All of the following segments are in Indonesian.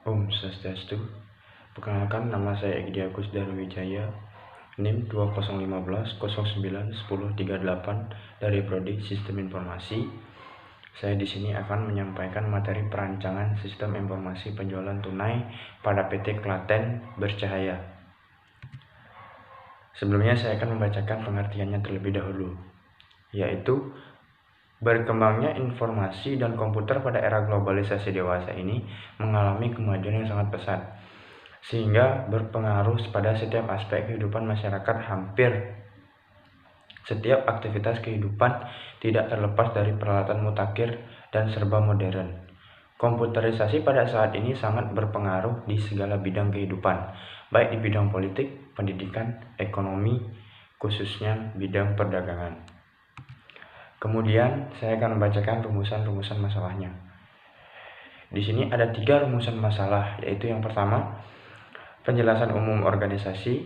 Om Swastiastu. Perkenalkan, nama saya Egdi Agus Darwijaya, NIM 2015 09 10 38 dari Prodi Sistem Informasi. Saya di sini akan menyampaikan materi perancangan sistem informasi penjualan tunai pada PT Klaten Bercahaya. Sebelumnya saya akan membacakan pengertiannya terlebih dahulu, yaitu berkembangnya informasi dan komputer pada era globalisasi dewasa ini mengalami kemajuan yang sangat pesat, sehingga berpengaruh pada setiap aspek kehidupan masyarakat. Hampir setiap aktivitas kehidupan tidak terlepas dari peralatan mutakhir dan serba modern. Komputerisasi pada saat ini sangat berpengaruh di segala bidang kehidupan, baik di bidang politik, pendidikan, ekonomi, khususnya bidang perdagangan. Kemudian saya akan membacakan rumusan-rumusan masalahnya. Di sini ada 3 rumusan masalah, yaitu yang pertama, penjelasan umum organisasi,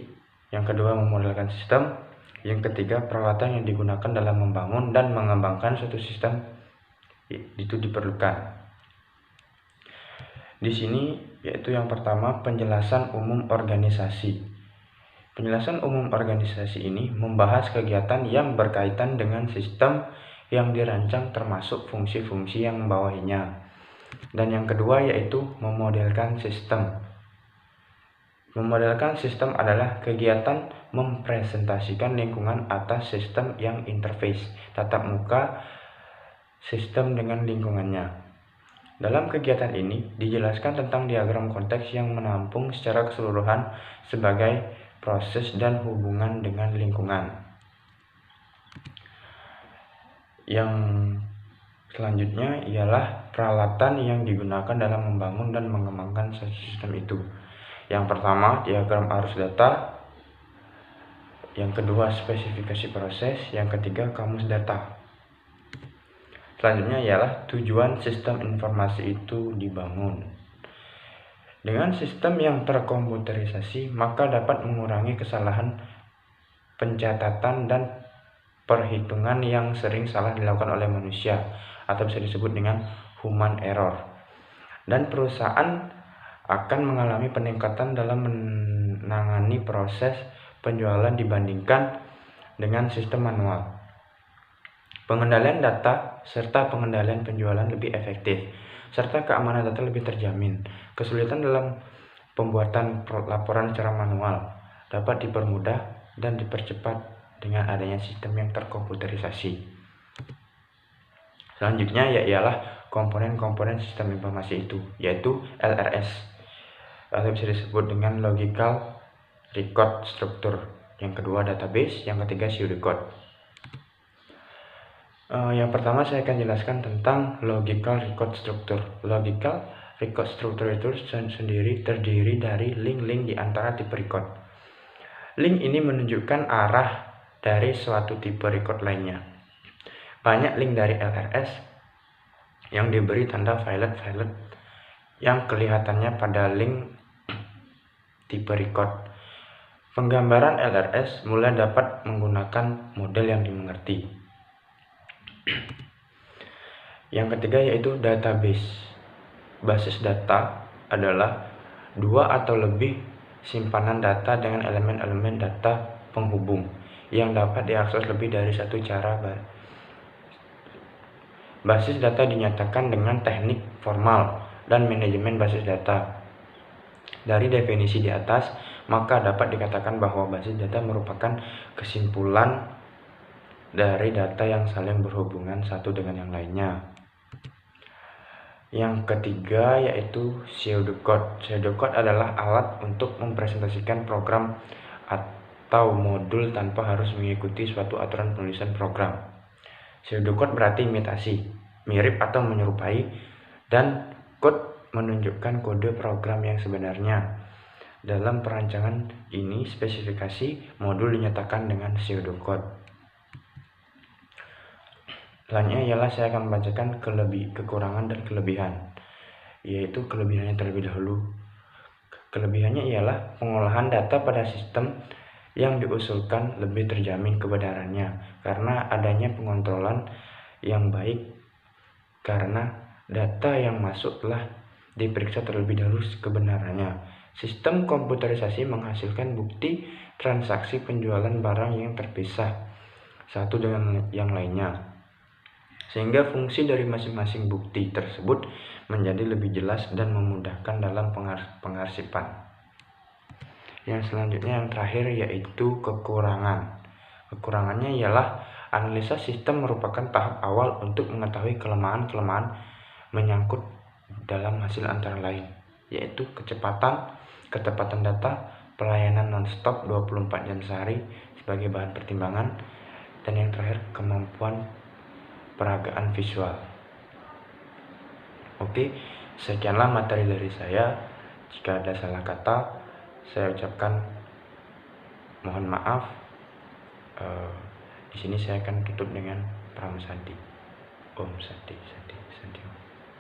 yang kedua, memodelkan sistem, yang ketiga, peralatan yang digunakan dalam membangun dan mengembangkan suatu sistem itu diperlukan. Di sini yaitu yang pertama, penjelasan umum organisasi. Penjelasan umum organisasi ini membahas kegiatan yang berkaitan dengan sistem yang dirancang termasuk fungsi-fungsi yang membawahinya. Dan yang kedua yaitu memodelkan sistem. Memodelkan sistem adalah kegiatan mempresentasikan lingkungan atas sistem yang interface, tatap muka sistem dengan lingkungannya. Dalam kegiatan ini dijelaskan tentang diagram konteks yang menampung secara keseluruhan sebagai proses dan hubungan dengan lingkungan. Yang selanjutnya ialah peralatan yang digunakan dalam membangun dan mengembangkan sistem itu. Yang pertama, diagram arus data. Yang kedua, spesifikasi proses. Yang ketiga, kamus data. Selanjutnya ialah tujuan sistem informasi itu dibangun. Dengan sistem yang terkomputerisasi, maka dapat mengurangi kesalahan pencatatan dan perhitungan yang sering salah dilakukan oleh manusia, atau bisa disebut dengan human error. Dan perusahaan akan mengalami peningkatan dalam menangani proses penjualan dibandingkan dengan sistem manual. Pengendalian data serta pengendalian penjualan lebih efektif, serta keamanan data lebih terjamin. Kesulitan dalam pembuatan laporan secara manual dapat dipermudah dan dipercepat dengan adanya sistem yang terkomputerisasi. Selanjutnya ialah komponen-komponen sistem informasi itu, yaitu LRS, atau bisa disebut dengan Logical Record Structure. Yang kedua, database. Yang ketiga, pseudocode. Yang pertama saya akan jelaskan tentang Logical Record Structure. Logical Record Structure itu sendiri terdiri dari link-link di antara tipe record. Link ini menunjukkan arah dari suatu tipe record lainnya. Banyak link dari LRS yang diberi tanda violet yang kelihatannya pada link tipe record. Penggambaran LRS mulai dapat menggunakan model yang dimengerti. Yang ketiga yaitu database. Basis data adalah 2 atau lebih simpanan data dengan elemen-elemen data penghubung yang dapat diakses lebih dari satu cara. Basis data dinyatakan dengan teknik formal dan manajemen basis data. Dari definisi di atas, maka dapat dikatakan bahwa basis data merupakan kesimpulan dari data yang saling berhubungan satu dengan yang lainnya. Yang ketiga yaitu pseudocode. Pseudocode adalah alat untuk mempresentasikan program atau modul tanpa harus mengikuti suatu aturan penulisan program. Pseudocode berarti imitasi, mirip atau menyerupai, dan code menunjukkan kode program yang sebenarnya. Dalam perancangan ini, spesifikasi modul dinyatakan dengan pseudocode. Selanjutnya ialah saya akan membacakan kekurangan dan kelebihan, yaitu kelebihannya terlebih dahulu. Kelebihannya ialah pengolahan data pada sistem yang diusulkan lebih terjamin kebenarannya karena adanya pengontrolan yang baik, karena data yang masuk telah diperiksa terlebih dahulu kebenarannya. Sistem komputerisasi menghasilkan bukti transaksi penjualan barang yang terpisah satu dengan yang lainnya, sehingga fungsi dari masing-masing bukti tersebut menjadi lebih jelas dan memudahkan dalam pengarsipan. Yang selanjutnya, yang terakhir, yaitu kekurangan. Kekurangannya ialah analisa sistem merupakan tahap awal untuk mengetahui kelemahan-kelemahan menyangkut dalam hasil antara lain, yaitu kecepatan, ketepatan data, pelayanan non-stop 24 jam sehari sebagai bahan pertimbangan, dan yang terakhir, kemampuan peragaan visual. Oke, sekianlah materi dari saya. Jika ada salah kata, saya ucapkan mohon maaf. Di sini saya akan tutup dengan Pramasadi. Om Sadi Sadi Sadi.